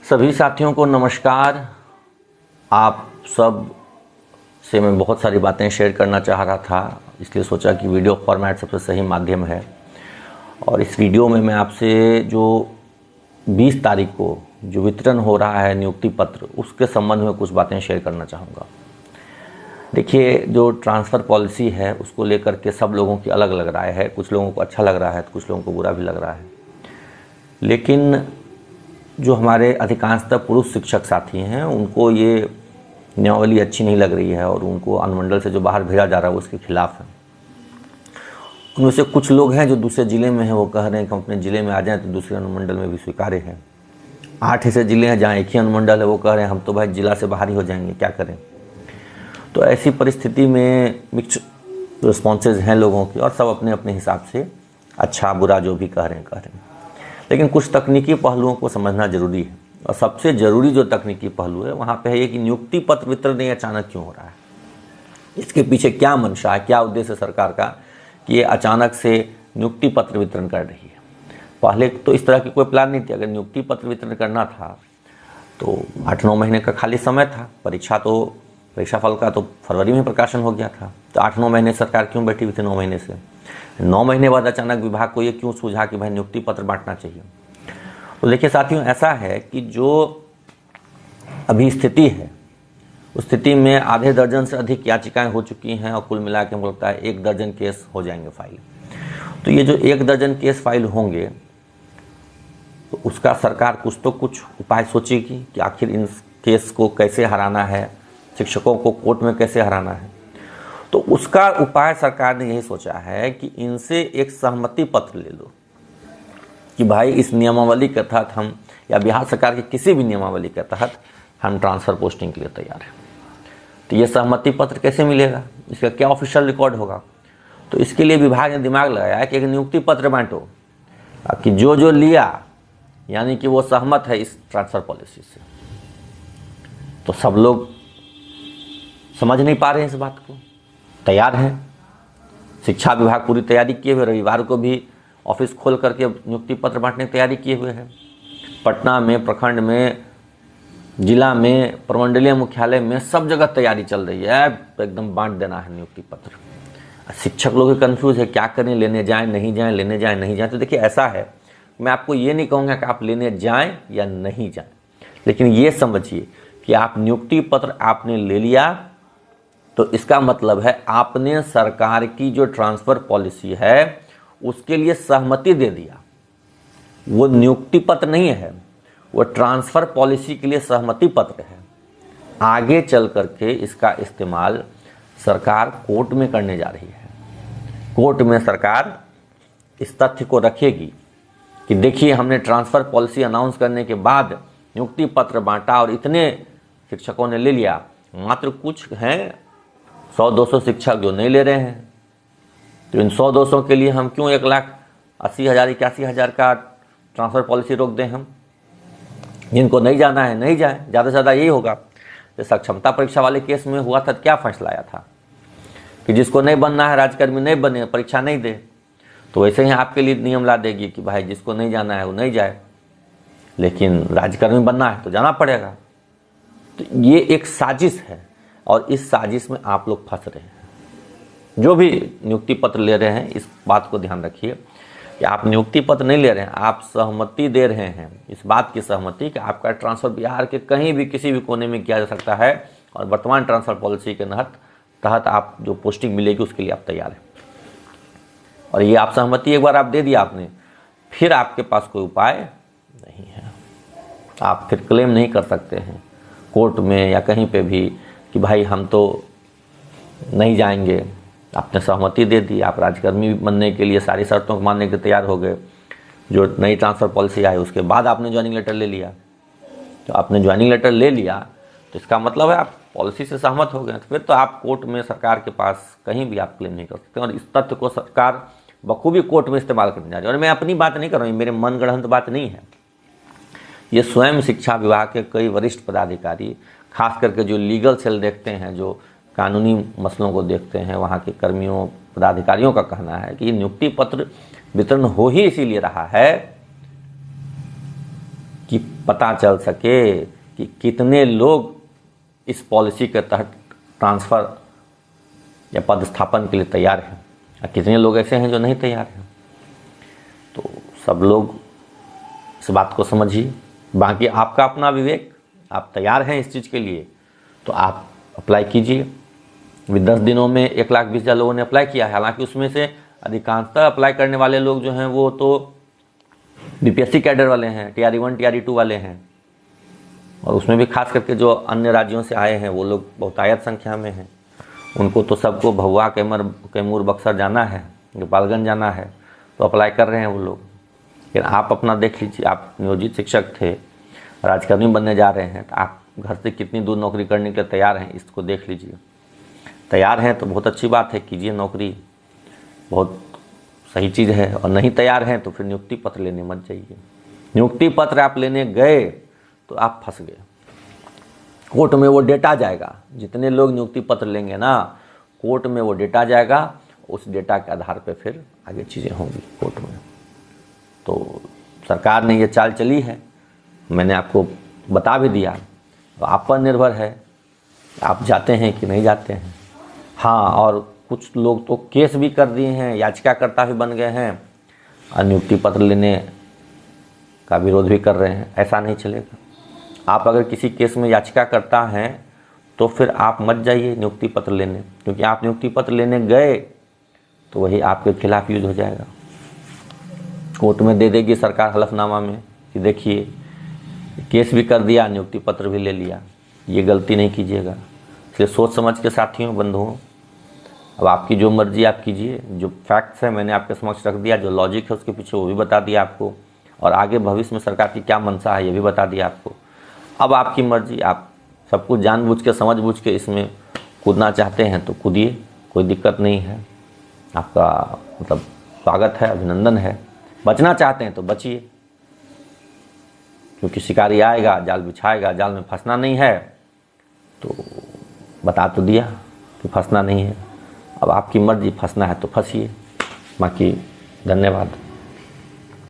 सभी साथियों को नमस्कार। आप सब से मैं बहुत सारी बातें शेयर करना चाह रहा था, इसलिए सोचा कि वीडियो फॉर्मेट सबसे सही माध्यम है। और इस वीडियो में मैं आपसे जो 20 तारीख को जो वितरण हो रहा है नियुक्ति पत्र, उसके संबंध में कुछ बातें शेयर करना चाहूँगा। देखिए, जो ट्रांसफ़र पॉलिसी है उसको लेकर के सब लोगों की अलग अलग राय है। कुछ लोगों को अच्छा लग रहा है तो कुछ लोगों को बुरा भी लग रहा है। लेकिन जो हमारे अधिकांशतः पुरुष शिक्षक साथी हैं उनको ये नियमावली अच्छी नहीं लग रही है और उनको अनुमंडल से जो बाहर भेजा जा रहा है उसके खिलाफ है। उनमें से कुछ लोग हैं जो दूसरे ज़िले में हैं, वो कह रहे हैं कि हम अपने ज़िले में आ जाएं तो दूसरे अनुमंडल में भी स्वीकार्य है। 8 ऐसे ज़िले हैं जहाँ एक ही अनुमंडल है, वो कह रहे हैं हम तो भाई जिला से बाहर ही हो जाएंगे, क्या करें। तो ऐसी परिस्थिति में मिक्स रिस्पॉन्सेज हैं लोगों की और सब अपने अपने हिसाब से अच्छा बुरा जो भी कह रहे हैं। लेकिन कुछ तकनीकी पहलुओं को समझना जरूरी है और सबसे ज़रूरी जो तकनीकी पहलू है वहाँ पे है ये कि नियुक्ति पत्र वितरण ये अचानक क्यों हो रहा है, इसके पीछे क्या मंशा है, क्या उद्देश्य है सरकार का कि ये अचानक से नियुक्ति पत्र वितरण कर रही है। पहले तो इस तरह की कोई प्लान नहीं थी। अगर नियुक्ति पत्र वितरण करना था तो 8-9 महीने का खाली समय था। परीक्षाफल का तो फरवरी में प्रकाशन हो गया था, तो 8-9 महीने सरकार क्यों बैठी हुई थी? 9 महीने से 9 महीने बाद अचानक विभाग को ये क्यों सूझा कि भाई नियुक्ति पत्र बांटना चाहिए। तो देखिए साथियों, ऐसा है कि जो अभी स्थिति है उस स्थिति में आधे दर्जन से अधिक याचिकाएं हो चुकी हैं और कुल मिला के मुझे लगता है 1 दर्जन केस हो जाएंगे फाइल। तो ये जो 1 दर्जन केस फाइल होंगे तो उसका सरकार कुछ उपाय सोचेगी कि आखिर इन केस को कैसे हराना है, शिक्षकों को कोर्ट में कैसे हराना है। तो उसका उपाय सरकार ने यही सोचा है कि इनसे एक सहमति पत्र ले लो कि भाई इस नियमावली के तहत हम, या बिहार सरकार की किसी भी नियमावली के तहत हम ट्रांसफ़र पोस्टिंग के लिए तैयार हैं। तो ये सहमति पत्र कैसे मिलेगा, इसका क्या ऑफिशियल रिकॉर्ड होगा? तो इसके लिए विभाग ने दिमाग लगाया कि एक नियुक्ति पत्र बांटो कि जो लिया यानी कि वो सहमत है इस ट्रांसफ़र पॉलिसी से। तो सब लोग समझ नहीं पा रहे हैं इस बात को, तैयार हैं। शिक्षा विभाग पूरी तैयारी किए हुए, रविवार को भी ऑफिस खोल करके नियुक्ति पत्र बांटने की तैयारी किए हुए हैं। पटना में, प्रखंड में, जिला में, प्रमंडलीय मुख्यालय में सब जगह तैयारी चल रही है, एकदम बांट देना है नियुक्ति पत्र। शिक्षक लोग कंफ्यूज है, क्या करें, लेने जाएं नहीं जाएं, लेने जाएं नहीं जाएं। तो देखिए ऐसा है, मैं आपको ये नहीं कहूँगा कि आप लेने जाएं या नहीं जाएं, लेकिन ये समझिए कि आप नियुक्ति पत्र आपने ले लिया तो इसका मतलब है आपने सरकार की जो ट्रांसफ़र पॉलिसी है उसके लिए सहमति दे दिया। वो नियुक्ति पत्र नहीं है, वो ट्रांसफ़र पॉलिसी के लिए सहमति पत्र है। आगे चल करके इसका इस्तेमाल सरकार कोर्ट में करने जा रही है। कोर्ट में सरकार इस तथ्य को रखेगी कि देखिए हमने ट्रांसफ़र पॉलिसी अनाउंस करने के बाद नियुक्ति पत्र बांटा और इतने शिक्षकों ने ले लिया, मात्र कुछ हैं 100-200 शिक्षक जो नहीं ले रहे हैं। तो इन 100-200 के लिए हम क्यों 1,80,000-81,000 का ट्रांसफ़र पॉलिसी रोक दें? हम जिनको नहीं जाना है नहीं जाए, ज़्यादा से ज़्यादा यही होगा। जैसा क्षमता परीक्षा वाले केस में हुआ था, क्या फैसला आया था कि जिसको नहीं बनना है, राज्यकर्मी नहीं बने, परीक्षा नहीं दे। तो वैसे ही आपके लिए नियम ला देगी कि भाई जिसको नहीं जाना है वो नहीं जाए, लेकिन राज्यकर्मी बनना है तो जाना पड़ेगा। तो ये एक साजिश है और इस साजिश में आप लोग फंस रहे हैं। जो भी नियुक्ति पत्र ले रहे हैं इस बात को ध्यान रखिए कि आप नियुक्ति पत्र नहीं ले रहे हैं, आप सहमति दे रहे हैं, इस बात की सहमति कि आपका ट्रांसफ़र बिहार के कहीं भी किसी भी कोने में किया जा सकता है और वर्तमान ट्रांसफ़र पॉलिसी के तहत आप जो पोस्टिंग मिलेगी उसके लिए आप तैयार हैं। और ये आप सहमति एक बार आप दे दिया आपने, फिर आपके पास कोई उपाय नहीं है। आप फिर क्लेम नहीं कर सकते हैं कोर्ट में या कहीं पे भी कि भाई हम तो नहीं जाएंगे। आपने सहमति दे दी, आप राज्यकर्मी बनने के लिए सारी शर्तों को मानने के तैयार हो गए। जो नई ट्रांसफ़र पॉलिसी आई उसके बाद आपने ज्वाइनिंग लेटर ले लिया। तो आपने ज्वाइनिंग लेटर ले लिया तो इसका मतलब है आप पॉलिसी से सहमत हो गए। तो फिर तो आप कोर्ट में, सरकार के पास कहीं भी आप क्लेम नहीं कर सकते। और इस तथ्य को सरकार बखूबी कोर्ट में इस्तेमाल करने जा रही है। और मैं अपनी बात नहीं कर रहा हूँ, मेरे मनगढ़ंत बात नहीं है। ये स्वयं शिक्षा विभाग के कई वरिष्ठ पदाधिकारी, खास करके जो लीगल सेल देखते हैं, जो कानूनी मसलों को देखते हैं, वहाँ के कर्मियों, पदाधिकारियों का कहना है कि नियुक्ति पत्र वितरण हो ही इसीलिए रहा है कि पता चल सके कि कितने लोग इस पॉलिसी के तहत ट्रांसफ़र या पदस्थापन के लिए तैयार हैं और कितने लोग ऐसे हैं जो नहीं तैयार हैं। तो सब लोग इस बात को समझिए। बाकी आपका अपना विवेक, आप तैयार हैं इस चीज़ के लिए तो आप अप्लाई कीजिए। अभी 10 दिनों में 1,20,000 लोगों ने अप्लाई किया है। हालांकि उसमें से अधिकांशतः अप्लाई करने वाले लोग जो हैं वो तो बीपीएससी कैडर वाले हैं, TRE 1 TRE 2 वाले हैं, और उसमें भी खास करके जो अन्य राज्यों से आए हैं वो लोग बहुतायत संख्या में हैं। उनको तो सबको भभुआ, कैमूर, बक्सर जाना है, गोपालगंज जाना है, तो अप्लाई कर रहे हैं वो लोग। लेकिन आप अपना देख लीजिए, आप नियोजित शिक्षक थे, राजकर्मी बनने जा रहे हैं, तो आप घर से कितनी दूर नौकरी करने के लिए तैयार हैं, इसको देख लीजिए। तैयार हैं तो बहुत अच्छी बात है, कीजिए नौकरी, बहुत सही चीज़ है। और नहीं तैयार हैं तो फिर नियुक्ति पत्र लेने मत जाइए। नियुक्ति पत्र आप लेने गए तो आप फंस गए, कोर्ट में वो डेटा जाएगा। जितने लोग नियुक्ति पत्र लेंगे ना, कोर्ट में वो डेटा जाएगा, उस डेटा के आधार पे फिर आगे चीज़ें होंगी कोर्ट में। तो सरकार ने ये चाल चली है, मैंने आपको बता भी दिया, तो आप पर निर्भर है आप जाते हैं कि नहीं जाते हैं। हाँ, और कुछ लोग तो केस भी कर दिए हैं, याचिकाकर्ता भी बन गए हैं, नियुक्ति पत्र लेने का विरोध भी कर रहे हैं। ऐसा नहीं चलेगा। आप अगर किसी केस में याचिकाकर्ता हैं तो फिर आप मत जाइए नियुक्ति पत्र लेने, क्योंकि आप नियुक्ति पत्र लेने गए तो वही आपके खिलाफ यूज हो जाएगा। कोर्ट में दे देगी सरकार हलफनामा में कि देखिए केस भी कर दिया, नियुक्ति पत्र भी ले लिया। ये गलती नहीं कीजिएगा। इसलिए सोच समझ के साथियों, बंधुओं, अब आपकी जो मर्जी आप कीजिए। जो फैक्ट्स है मैंने आपके समक्ष रख दिया, जो लॉजिक है उसके पीछे वो भी बता दिया आपको, और आगे भविष्य में सरकार की क्या मंशा है ये भी बता दिया आपको। अब आपकी मर्जी, आप सब कुछ जानबूझ के, समझबूझ के इसमें कूदना चाहते हैं तो कूदिए, कोई दिक्कत नहीं है। आपका मतलब स्वागत है, अभिनंदन है। बचना चाहते हैं तो बचिए, क्योंकि शिकारी आएगा, जाल बिछाएगा, जाल में फंसना नहीं है। तो बता तो दिया कि फंसना नहीं है। अब आपकी मर्जी, फंसना है तो फंसिए। बाकी धन्यवाद।